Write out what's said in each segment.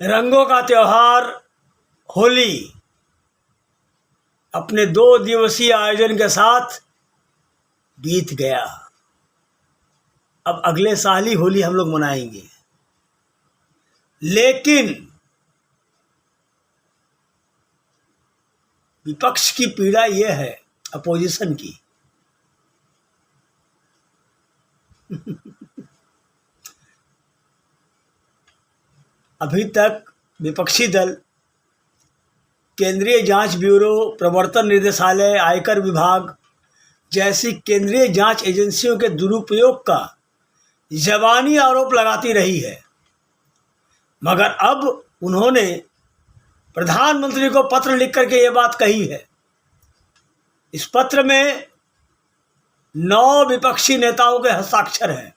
रंगों का त्योहार होली अपने 2 दिवसीय आयोजन के साथ बीत गया। अब अगले साल ही होली हम लोग मनाएंगे, लेकिन विपक्ष की पीड़ा यह है, अपोजिशन की, अभी तक विपक्षी दल केंद्रीय जांच ब्यूरो, प्रवर्तन निदेशालय, आयकर विभाग जैसी केंद्रीय जांच एजेंसियों के दुरुपयोग का ज़बानी आरोप लगाती रही है, मगर अब उन्होंने प्रधानमंत्री को पत्र लिख करके ये बात कही है। इस पत्र में 9 विपक्षी नेताओं के हस्ताक्षर हैं।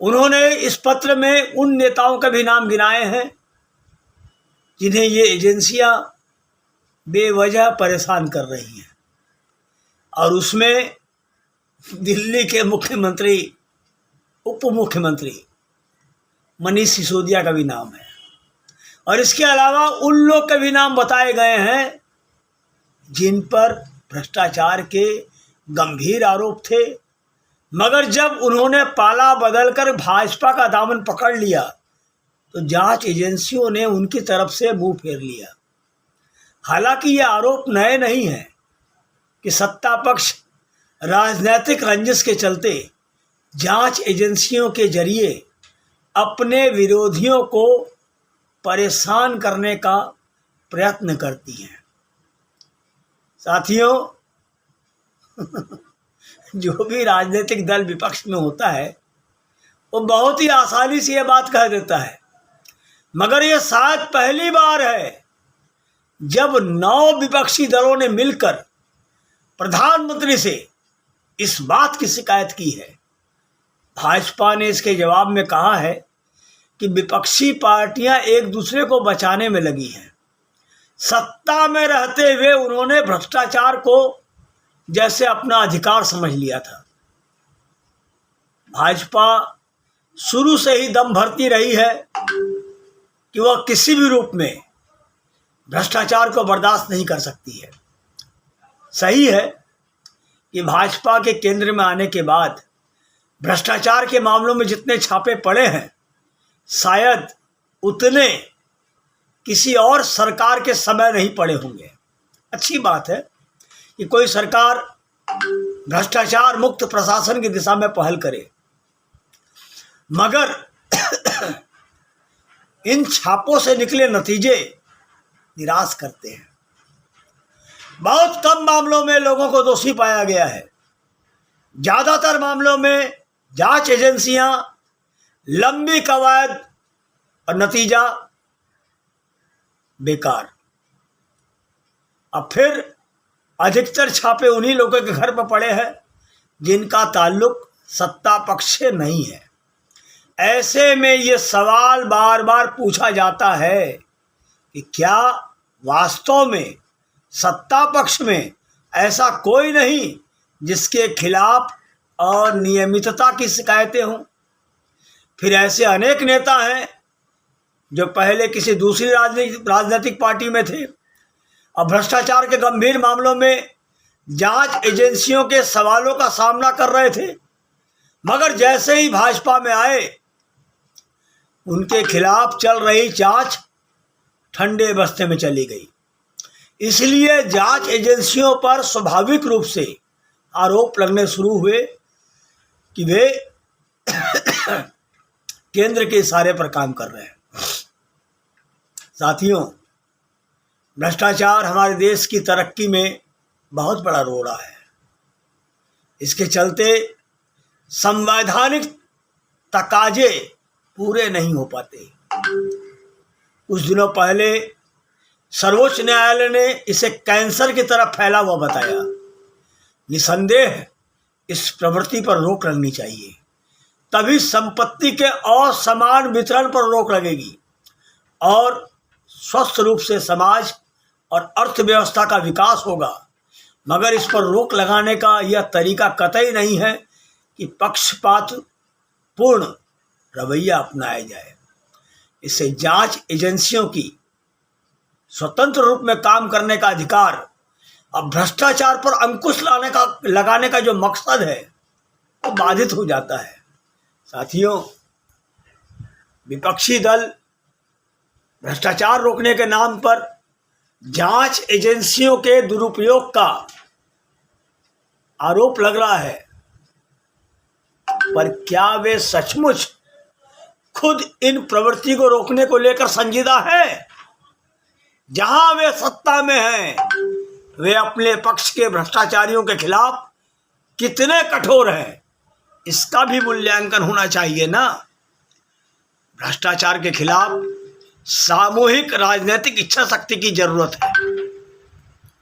उन्होंने इस पत्र में उन नेताओं के भी नाम गिनाए हैं जिन्हें ये एजेंसियां बेवजह परेशान कर रही हैं, और उसमें दिल्ली के मुख्यमंत्री, उप मुख्यमंत्री मनीष सिसोदिया का भी नाम है, और इसके अलावा उन लोग के भी नाम बताए गए हैं जिन पर भ्रष्टाचार के गंभीर आरोप थे, मगर जब उन्होंने पाला बदलकर भाजपा का दामन पकड़ लिया तो जांच एजेंसियों ने उनकी तरफ से मुंह फेर लिया। हालांकि ये आरोप नए नहीं हैं कि सत्ता पक्ष राजनीतिक रंजिश के चलते जांच एजेंसियों के जरिए अपने विरोधियों को परेशान करने का प्रयत्न करती हैं। साथियों, जो भी राजनीतिक दल विपक्ष में होता है वो बहुत ही आसानी से ये बात कह देता है, मगर ये शायद पहली बार है जब 9 विपक्षी दलों ने मिलकर प्रधानमंत्री से इस बात की शिकायत की है। भाजपा ने इसके जवाब में कहा है कि विपक्षी पार्टियां एक दूसरे को बचाने में लगी हैं। सत्ता में रहते हुए उन्होंने भ्रष्टाचार को जैसे अपना अधिकार समझ लिया था। भाजपा शुरू से ही दम भरती रही है कि वह किसी भी रूप में भ्रष्टाचार को बर्दाश्त नहीं कर सकती है। सही है कि भाजपा के केंद्र में आने के बाद भ्रष्टाचार के मामलों में जितने छापे पड़े हैं, शायद उतने किसी और सरकार के समय नहीं पड़े होंगे। अच्छी बात है कि कोई सरकार भ्रष्टाचार मुक्त प्रशासन की दिशा में पहल करे, मगर इन छापों से निकले नतीजे निराश करते हैं। बहुत कम मामलों में लोगों को दोषी पाया गया है। ज़्यादातर मामलों में जांच एजेंसियां लंबी कवायद और नतीजा बेकार। अब फिर अधिकतर छापे उन्हीं लोगों के घर पर पड़े हैं जिनका ताल्लुक सत्ता पक्ष से नहीं है। ऐसे में ये सवाल बार बार पूछा जाता है कि क्या वास्तव में सत्ता पक्ष में ऐसा कोई नहीं जिसके खिलाफ अनियमितता की शिकायतें हों। फिर ऐसे अनेक नेता हैं जो पहले किसी दूसरी राजनीतिक पार्टी में थे, अब भ्रष्टाचार के गंभीर मामलों में जांच एजेंसियों के सवालों का सामना कर रहे थे, मगर जैसे ही भाजपा में आए उनके खिलाफ चल रही जांच ठंडे बस्ते में चली गई। इसलिए जांच एजेंसियों पर स्वाभाविक रूप से आरोप लगने शुरू हुए कि वे केंद्र के इशारे पर काम कर रहे हैं। साथियों, भ्रष्टाचार हमारे देश की तरक्की में बहुत बड़ा रोड़ा है। इसके चलते संवैधानिक तकाजे पूरे नहीं हो पाते। कुछ दिनों पहले सर्वोच्च न्यायालय ने इसे कैंसर की तरफ फैला हुआ बताया। निसंदेह इस प्रवृत्ति पर रोक लगनी चाहिए, तभी संपत्ति के असमान वितरण पर रोक लगेगी और स्वस्थ रूप से समाज और अर्थव्यवस्था का विकास होगा। मगर इस पर रोक लगाने का यह तरीका कतई नहीं है कि पक्षपात पूर्ण रवैया अपनाया जाए। इससे जांच एजेंसियों की स्वतंत्र रूप में काम करने का अधिकार, अब भ्रष्टाचार पर अंकुश लगाने का जो मकसद है वो बाधित हो जाता है। साथियों, विपक्षी दल भ्रष्टाचार रोकने के नाम पर जांच एजेंसियों के दुरुपयोग का आरोप लग रहा है, पर क्या वे सचमुच खुद इन प्रवृत्ति को रोकने को लेकर संजीदा है? जहां वे सत्ता में हैं, वे अपने पक्ष के भ्रष्टाचारियों के खिलाफ कितने कठोर हैं, इसका भी मूल्यांकन होना चाहिए ना। भ्रष्टाचार के खिलाफ सामूहिक राजनीतिक इच्छा शक्ति की जरूरत है।